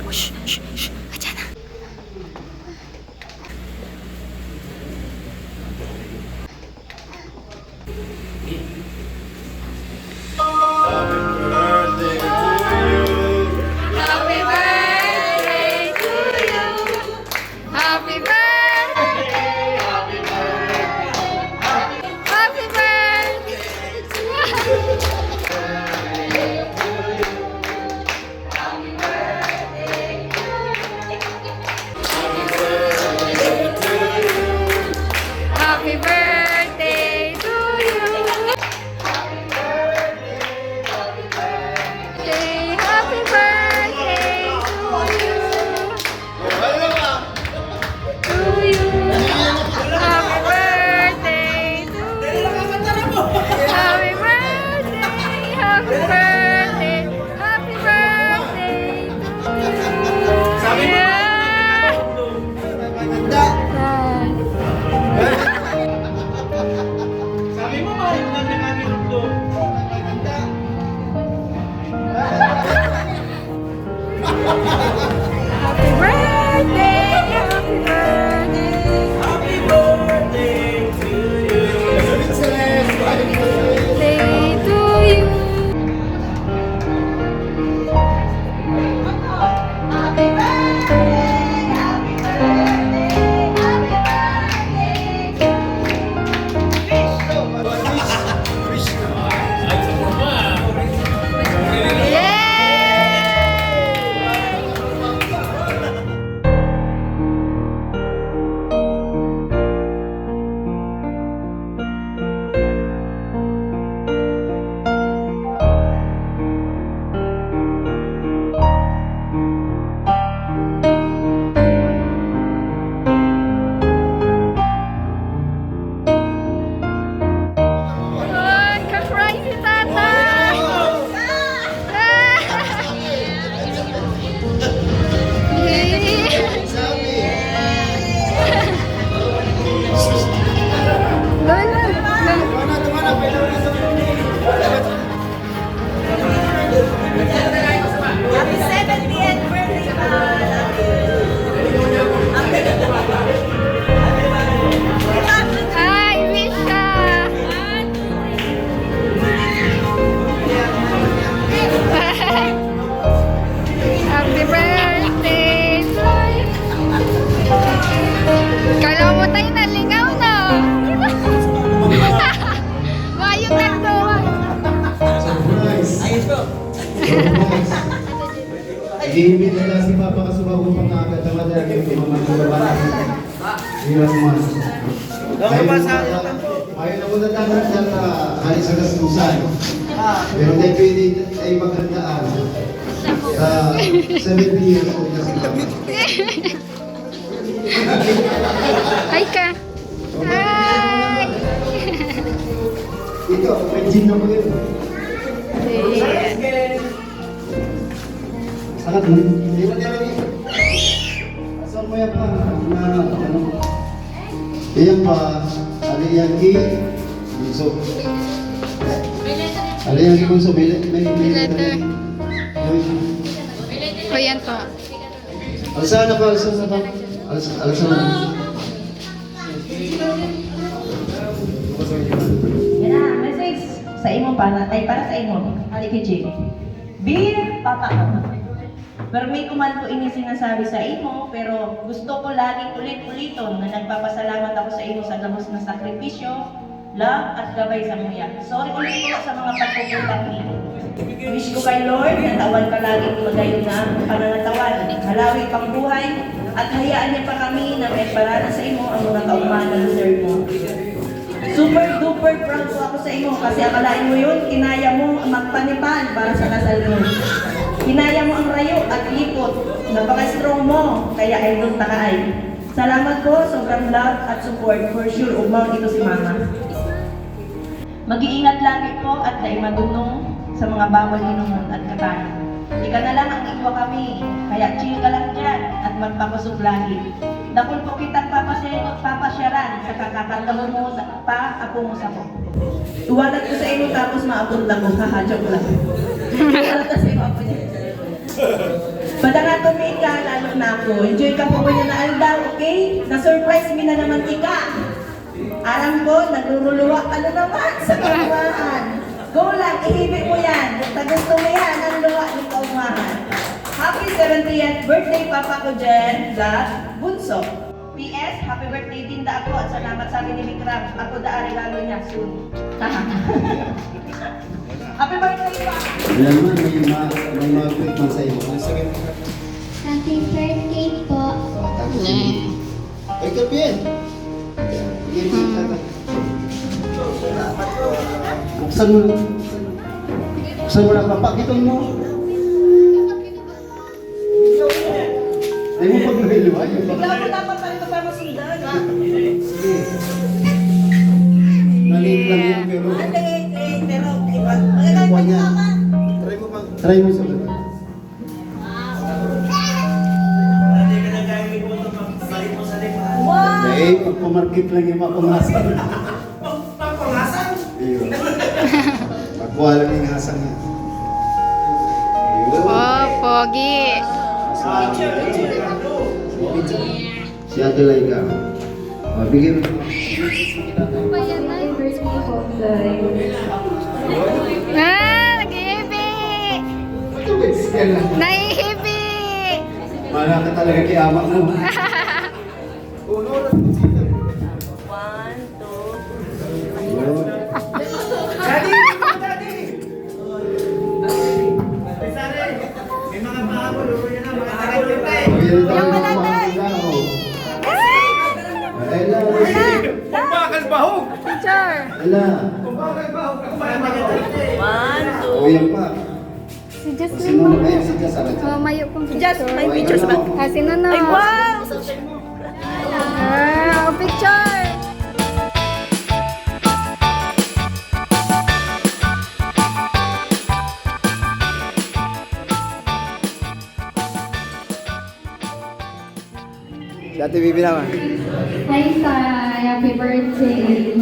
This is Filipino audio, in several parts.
Shh, shh, shh. Ayan na. Happy birthday to you. Happy birthday. Happy birthday. Happy birthday to you. Happy birthday to you. Happy birthday. Happy birthday. Happy birthday to you. Happy birthday to you. Happy birthday. Happy birthday. Happy birthday to you. Sabi mo, Sabi mo, mahal na namin ito. Happy birthday! Happy birthday! Happy birthday to you. Birthday to you! Happy birthday! Happy birthday! Ka-cry si Tata! Happy 70th birthday, Hi, Misha! Happy birthday to you! Kala mo tayo naligaw na! Mayong nagtuwa! Ayos ko. Iibig na si Papa kasubag upang agad ang madali yung mga magbabalas. Hirap mo. Ayaw na muna tayo sa halis sa gastusan. Pero tayo pwede ay maghandaan sa 70 years old na si Papa. Hi ka! Hi! Ito, may gin na mo yun. Sangat mo. Asal mo yan pa? Iyan pa, aliyan ki, bunso. Aliyan ki bunso, may letter. O yan po. Alsa na pa, alsa na pa. Alsa na. Yan na, message sa imo para sa imo. Halika, Jay. Dear Papa, pero may kuman ko ini sinasabi sa imo, pero gusto ko laging ulit-uliton na nagpapasalamat ako sa imo sa gamos na sakripisyo, love at gabay sa muya. Sorry ulit po sa mga pagpupuntan ni. Wish ko kay Lord na tawan ka laging magayon na panangatawan, halawi pang buhay, at hayaan niya pa kami na may parana sa imo ang mga kaumahan na deserve mo. Super duper proud po ako sa imo kasi akalain mo yun, kinaya mo magpanipan para sa kasal mo. Kinaya mo ang rayo at lipot, napaka-strong mo, kaya ay doon takaay. Salamat po, sobrang love at support, for sure, ugmaw ito si Mama. Mag-iingat lagi po at dahil madunong sa mga bawal inuman at katayan. Ika na lang ang iwa kami, kaya chill ka lang dyan at magpapasok lagi. Dakul po kitang papasyaran sa kakakarga mo pa ako mo sa ko. Iwalag ko sa inyo tapos maabot lang mo, haha, joke lang. Iwalag ko sa inyo, apo niya. Padarato mi ka, lalo na ako. Enjoy ka po niya na aldaw, okay? Na-surprise mi na naman ika. Alam ko, nagruruluwa ka na naman sa kaumahan. Go lang, ihibig mo yan. Basta gusto mo yan, ang luwa ng kaumahan. Happy 70th birthday, Papa ko Jen, Vlad Bunso. PS, happy birthday din da ako at salamat sa akin ni Mikram. Ako da regalo niya soon. Happy birthday, Pa! Alam mo, may mga quick man sa iyo. Happy birthday po. Ay, kapien! Buksan mo. Buksan mo lang, papakitong mo. Ay mo pag nahiluwa yun. Bigla mo dapat tayo pa masundan. Sige. Maliit lang yan, pero... Pero iba. Magagay Kuha pa niya. naman. Try mo sa loob. Hindi ka na kaya may puto pag-balik mo sa lipa. Wow! Eh, pagpamarkit lang yung mapangasan. Papangasan? Ayun. Pagkuha lang yung hasan niya. Ayun. Oh, pogi. Si Ate Laika. O, bigyan mo. Happy birthday po, Day. Ah, nag-iibi. Naiibi. Mana ka talaga kiamak mo. Ayun. Daddy! Daddy! May mga bago, luro yan na, mga taga-lupa eh. Ayun tayo mga mga Ella. Bakal bahog! Picture. Ella. Bakal bahog! Ako ba ang taga-lupa eh? O yan pa. Si Jasmine Sino mo. na kayo si Jasmine? Oh, mayo pong picture. Just may pictures ba? Ah, sino na? Ay, wow! Ah, picture. Si Ate Bibi naman. Hi, Sai. Happy birthday.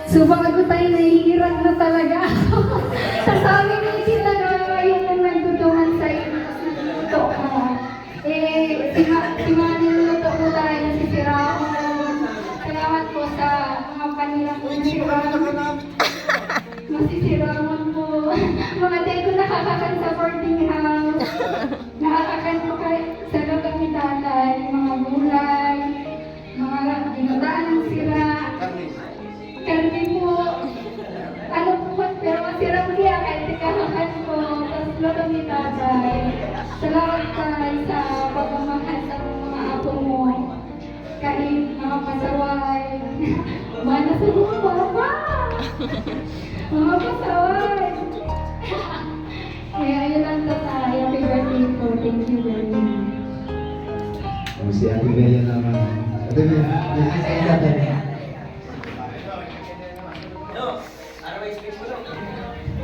Subang ako tayo, nahihirap na talaga ako. Sasabi mo sila na yung nagtutungan sa iyo, nagtuto ko. Si Manny nagtuto ko tayo, nasisira ako naman. Salamat po sa mga panilang masisiraman po. Mga day ko nakakakan sa boarding house. Nakakakan po kayo sa lugar ni tatay, mga gulay, mga dinadaan ng sira. Karne po. Ano po ba? Pero masira mo kaya kahit ikakakan po. Tapos lugar ni tatay. Salamat tayo sa pagmamahal sa mga apo mo. Kahit mga pasaway. Mana sa mga papa. Mga pasaway. Kaya ayun lang to tayo. Happy birthday po. Thank you very much. O, si Ate Bea naman. Ate Bea. Ate Bea.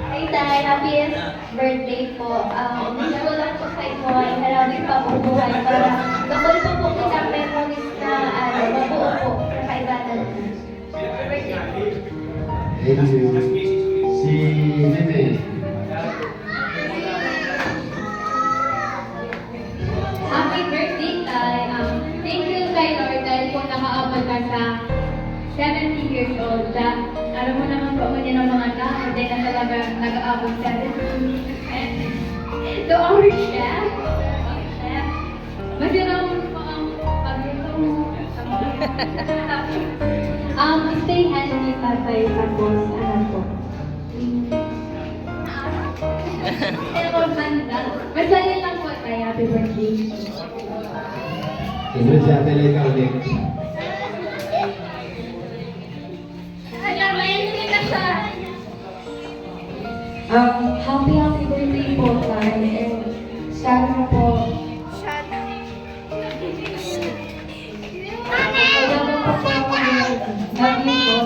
Hi, Tay. Happiest birthday po. Gusto ko lang po sa inyo ay maraming pabubuhay para kapag po kita memories na mabuo po sa kaibanan. Happy birthday. Thank you. Si Nene. Happy birthday, Tay. Thank you kay Lord dahil po nakaabot ka sa 70 years old. Alam mo naman po niya ng mga tao, hindi na talaga nag-aabot 70. To our chef, masira mo po ang pagluto mo sa mga stay healthy, tatay, tapos ano po. Pero banda. Masaya lang po tayo. Happy birthday. Siyempre si Ate Laika ulit. Happy birthday po tayo. And sana po. Wala na po po love you po.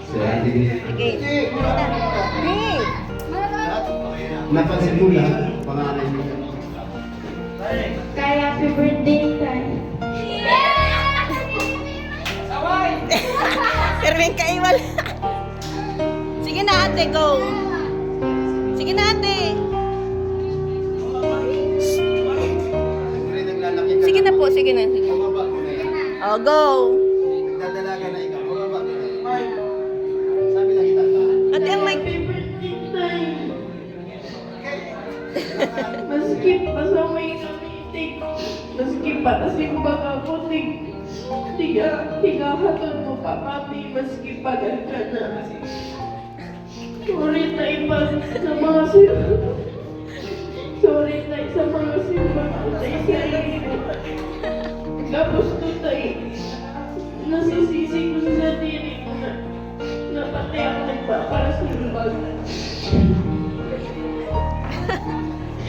Si Ate Napansin mo lang, pangalan mo. Kaya happy birthday tayo. Pero may kaiwal. Sige na. ate, go. Sige na, ate. Siyempre, naglalaki ka. Sige na po, sige na. Sige. Bumaba ko na yan. Oh, go. Nagdadalaga na ikaw. Bumaba ko na yan. Sabi na kita ka. Ate, ang mic. Maskip pa sa may kamitig. Maskip pa kasi baka puting. Higahaton mo pa kami. Maskip pa ka na. Sorry na iba sa mga simba. Sorry na sa mga simba. Tapos to tayo. Nasisisi ko sa sarili ko na pati ako nagpapara sa ibang.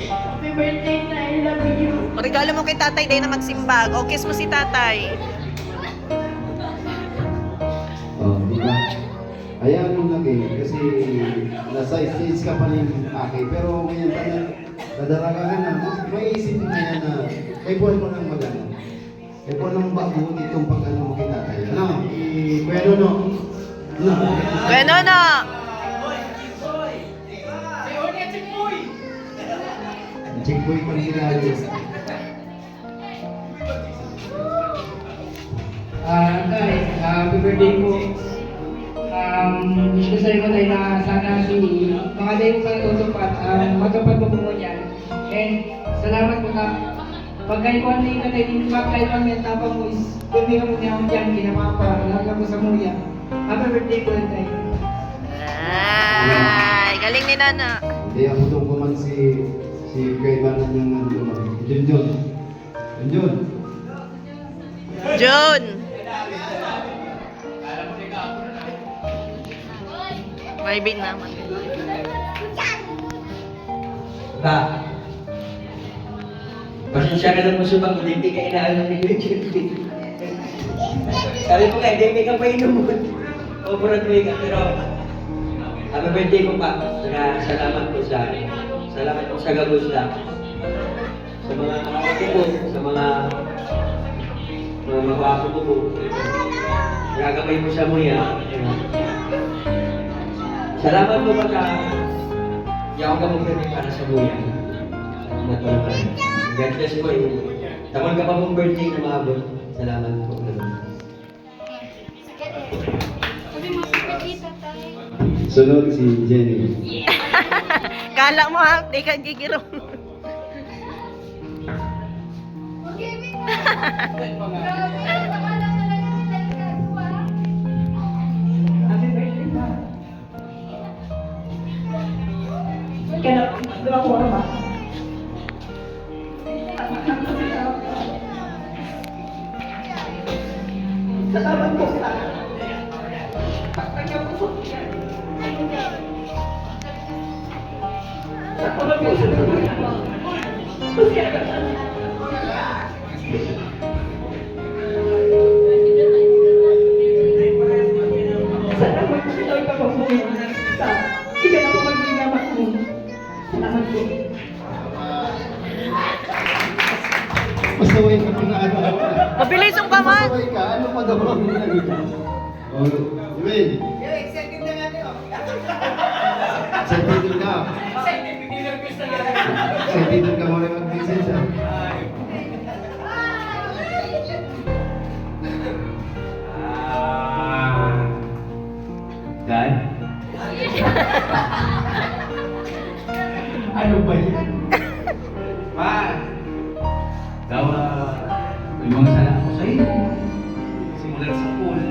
Happy birthday na, I love you. O, regalo mo kay tatay day na magsimbag. O, kiss mo si tatay. Oh, di ba? Hayaan mo na kasi nasa stage ka pa rin aki. Pero ngayon nadaraga ka na, may isip na yan na may buwan mo nang magano. May buwan nang bago itong pag-ano mo kita tayo. Ano? Pwede no? No. Bueno na. Checkpoint pa rin kilala. Tay, happy birthday po. Gusto sa iyo tayo na sana mga day mo pang tutupad, matupad mo po yan. And salamat po ka. Pag kayo ko hindi ka tayo din pa kayo kami tapang mo is bibigyan mo niya akong dyan, kinamapa, laga mo sa muya. Happy birthday po tayo. Ay, galing ni Nana. Hindi ako itong kuman si kaibanan niyang nandun. Junjun. Junjun. June. May bin naman. Ba? Pasensya ka na po sa pag hindi ka inaalam ni Kuya Jeffrey. Sabi ko nga, hindi ka pa inumun. Overall ka, pero happy birthday po pa. Saka salamat po sa Gagusta. Sa mga kapatid ko, sa mga magwapo ko po. Gagamay mo sa muya. Salamat po pagka hindi ako gamagpapit para sa muya. Natulog ka. God bless po yun. Tamal ka pa mong birthday na maabot. Salamat po. Sunod si Jenny. Kala mo ha, di ka gigiro. Happy birthday pa. Kaya di ba ko ba? Salamat po sa pagkakanya po. Salamat po sa salamat po sa ipagpapunin sa iba na po magbigamat mo. Salamat po. Masaway ka pa na ano. Mabilis yung kaman. Masaway ka, ano pa daw ang ginagawa? Oh, Iwin. Excited na nga niyo. Excited ka. Excited ka mo rin mag-message ah. Dad? Ano ba yan? Pa! Daw, may mga sana ako sa iyo. Simulan sa pool.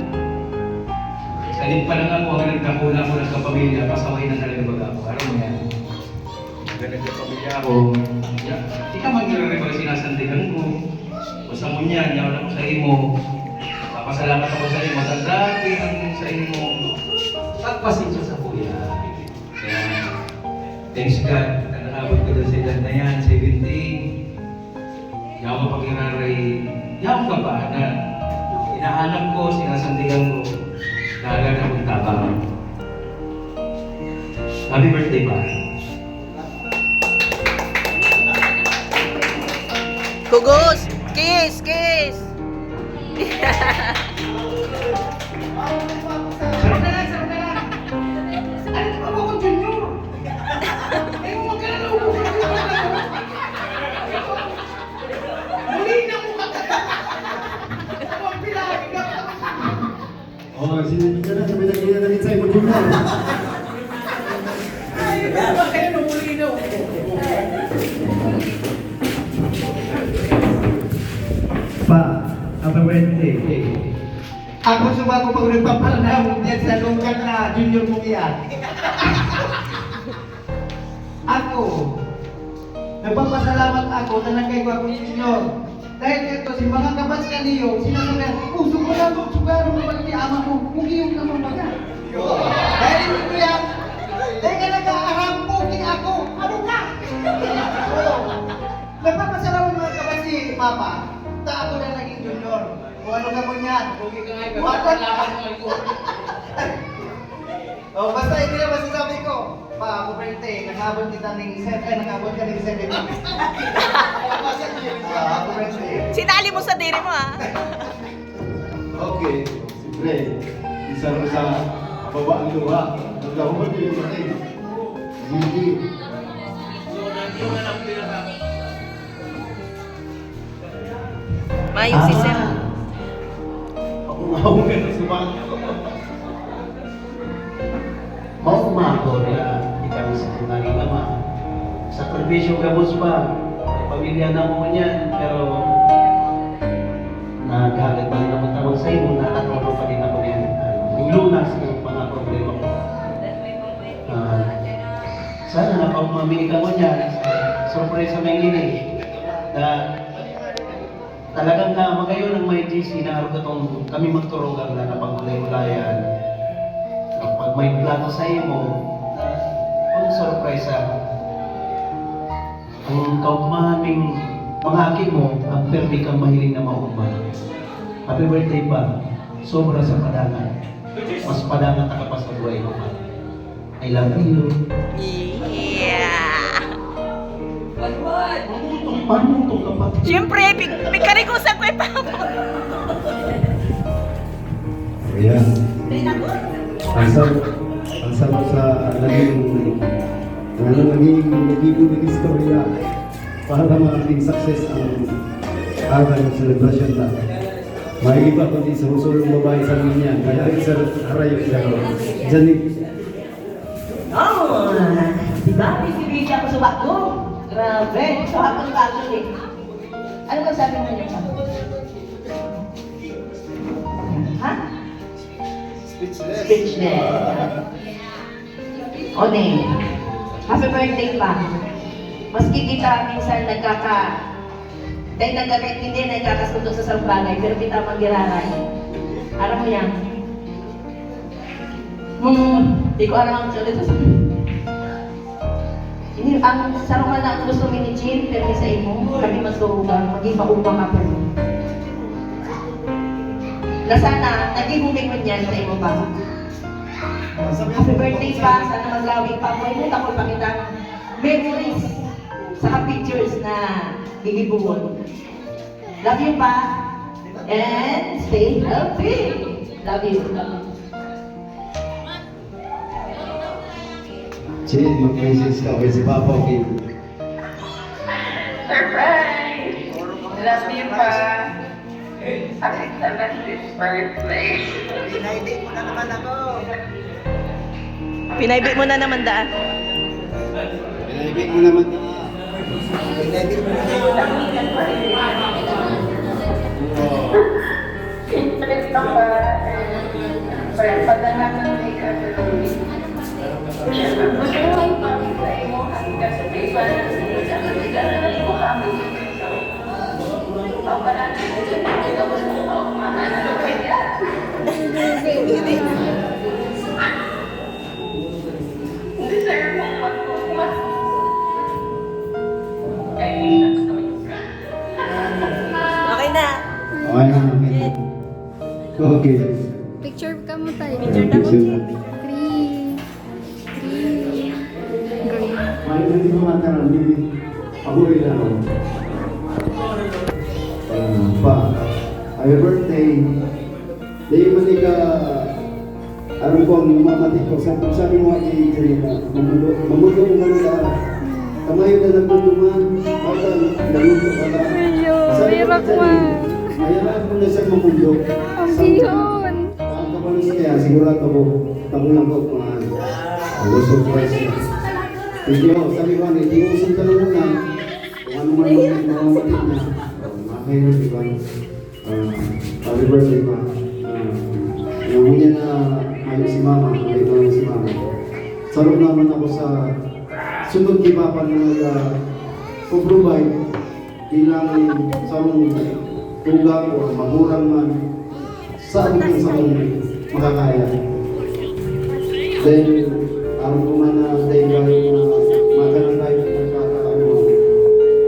Salit pa lang ako ang nagkakula ko ng kapamilya, pasaway na nalibag ako. Alam mo yan. Nagkakapamilya ako. Di ka mag-iwag pag sinasandigan ko. O sa mo niyan, yawan ako sa imo. Papasalamat ako sa imo. Tandati ang sa imo. Pagpasensya sa kuya. Kaya, thanks God. Nanakabot ko doon sa edad na yan, 17. Yawan pag-iraray. Yawan ka ba na hinahanap ko, sinasandigan ko. Talaga na kong tabang. Happy birthday ba? Kugos! Kiss! Kiss! Sarap na lang, sarap na lang. Ano ito ba Oh, sinunod ka na. Sabi na kinanamit sa'yo mag-junior. Pa, happy birthday. Ako sumago pag nagpapalanawag diyan sa lugar na junior mo yan. Ako, nagpapasalamat ako na nagkaiwa ko junior. Dahil ito, si mga kabats kaniyo, sinasabi, puso ko lang, sugaro mo pag ama mo, mugiyong naman ba yan? Dahil ito yan, dahil ka nag-aaram, pugi ako, ano ka? Nagpapasalamat mga kabats si Papa, ta ako na naging junior. Kung ano ka mo niyan, pugi ka nga, pagpapalaman mo ako. Oh, basta hindi na masasabi ko. Pa, ako birthday, nag-abot kita ng nag-abot ka ng 7. Ako birthday. Sinali mo sa diri mo, ha? Okay. Siyempre, isa rin sa baba ang luha. Nagkahon yung patay. Hindi. Mayong si Sir. Ako nga ako nga sa baka. Mau umako na ikaw sa tunay ama. Sa servisyo ka boss pa, pamilya na mo niyan, pero naghalag pa rin ako tawag sa iyo, nakatulong pa rin ako din. Yung lunas ng mga problema ko. Sana napamamili ka mo niyan, surprise sa may ngini. Talagang magayon ang may GC na araw katong kami magturugan na napagulay-ulayan. Pag may plato sa imo, ang surprise ang kaugmaning mga aki mo, ang perdi kang mahiling na maugman. Happy birthday pa, sobra sa padangan. Mas padangan ka pa sa buhay mo pa. I love you. Yeah! Paano itong kapatid? Siyempre, may karikusan ko ipapot. Ayan. Ang sarap sa naging istorya para maging success ang araw ng celebration na. May iba kundi sa husulong babae sa minyan. Kaya rin sa harayo siya. Janik. Oh, diba? Bibigyan ako sa bako. Grabe. So, habang ka actually. Ano ba sabi mo niya? Ha? Speechless. O, Ney. Happy birthday pa. Maski kita minsan dahil nagkakaintindihan, nagkakasundo sa isang bagay, pero kita magiraray. Alam mo yan? Di ko alam ang sulit sa ang sarungan na ang gusto ni Jean, pero sa imo, kami magturugan, maging maupang ako. Na sana, naging huming niyan sa imo pa. Happy birthday pa, sana maglawig pa. May muta ko pakitang memories sa pictures na gigibuon. Love you pa, and stay healthy. Love you. Chin, mag-message ka. Okay, si Papa, okay. Surprise! Love you pa. Happy 70th birthday. Pinaibig mo na naman daan. Pinaibig mo naman. Interest ka pa. Pero padalaman na ikatuloy. Siyempre, gusto ko ay pamit sa imo hanggang sa iba na mo kami. Ang pananaw ko sa mga gusto ko mahanap ko kaya. Deserve mo magkumas. Okay na. Okay na, okay. Okay. Picture ka mo tayo. Picture na mo, Jean. Green. May hindi ko mataran, hindi. Ako rin ako. Pa, happy birthday. Dahil mali ka, ano ko, mamati ko. Sabi mo kay Janina, mamundo mo ka. Kamayo na nagpunduman. Bata, nagundo ka na. Medyo, Sabi ko hirap kay man. Janina, hayaan mo na sa mamundo. Ang bihon. Ang kapalos sigurado ko, tagulang ko mga surprise na. Hindi ko, sabi ko, hindi ko usin ka na muna. Kung ano man yung mamamatid na. Mga kayo, di ba? Happy birthday pa. Yung niya na kayo si mama, kayo na si mama. Sarap naman ako sa sunod kibapan na provide bilang sarong tugang o magurang man sa ating sa makakaya. Then, ang kumana tayo gawin na magkaroon tayo ng pagkakaano.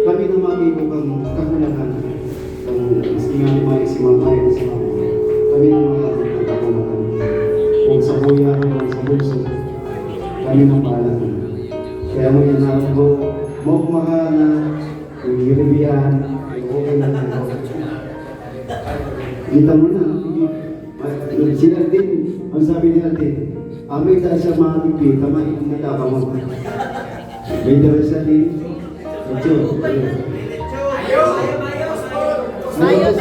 Kami na mag-ibig ang kakulangan. Si mama, si mama. Kami na mag-ibig ang kakulangan. Kung sa kuya, kung sa bulso, kami na bahala. Kaya mo yan na ako, mga na yung giribihan, okay na ako. Kita mo na, sila din, ang sabi nila din, amay dahil siya mga tipi, tamahin ang matapa mo. May dahil siya din, ito, ayun. Ayaw,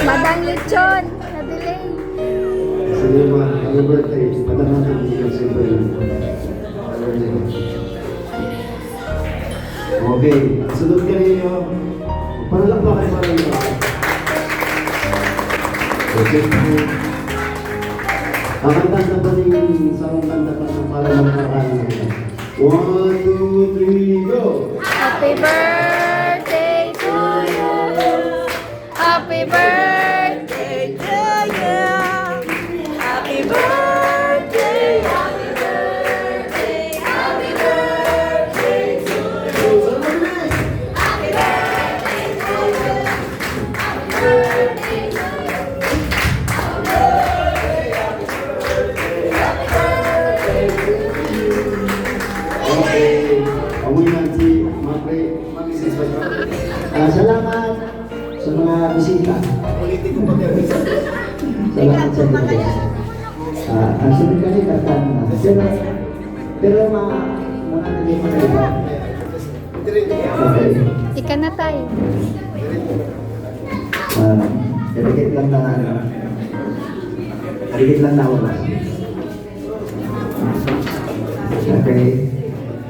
Madang lechon. Na-delay. Sige ba, happy birthday. Padang natin yung siyempre. Okay, sunod ka rin nyo. Panalakpakan pa rin nyo. Okay. Ang kanta pa rin sa mga kanta pa ng para magkakaroon. 1, 2, 3, go! Happy birthday to you. Happy birthday to you. Happy birthday. Happy birthday. Happy birthday to you. Happy birthday to you. Happy birthday to you. Okay, amoy na si mag-isis pa siya. Salamat sa mga bisita. Salamat sa mga bisita. Ang sunod ka rin, kartan na. Pero mga naging mga iba. Okay. Ika na tayo. Dikit lang na dikit lang na oras. Okay.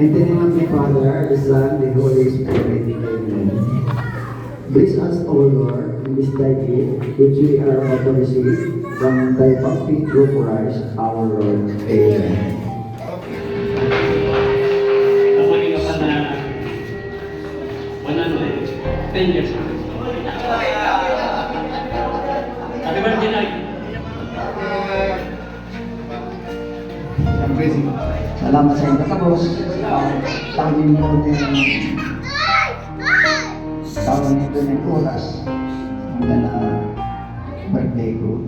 In the name of the Father, the Son, the Holy Spirit. Amen. Bless us, O Lord, in this thy gift, which we are about to receive from thy puppy through Christ, our Lord. Amen. Ako yung pa na 10 years na. Happy birthday, Nay. Salamat sa inyo tapos sabi mo din taon nito ng oras hanggang na birthday ko.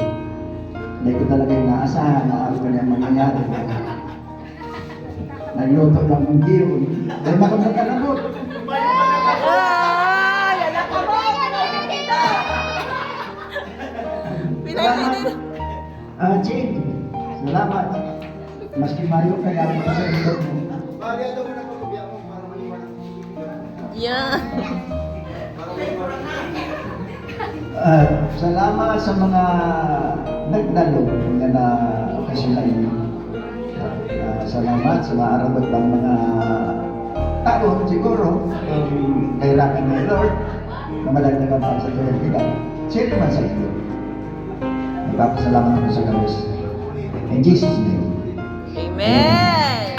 Hindi ko talaga inaasahan na ako na mangyayari. Nagluto lang ng giyon. Dahil ako nagkalabot. Jake, salamat. Maski mayo kaya ako sa ito mo. Yeah. Salamat sa mga nagdalo na okasyon na ini. Salamat sa maarabot ng mga tao siguro kailangan ng Lord na malagdagan pa sa tuwing kita. Sino man sa iyo. Nagpapasalamat ako sa Diyos. In Jesus' name. Amen.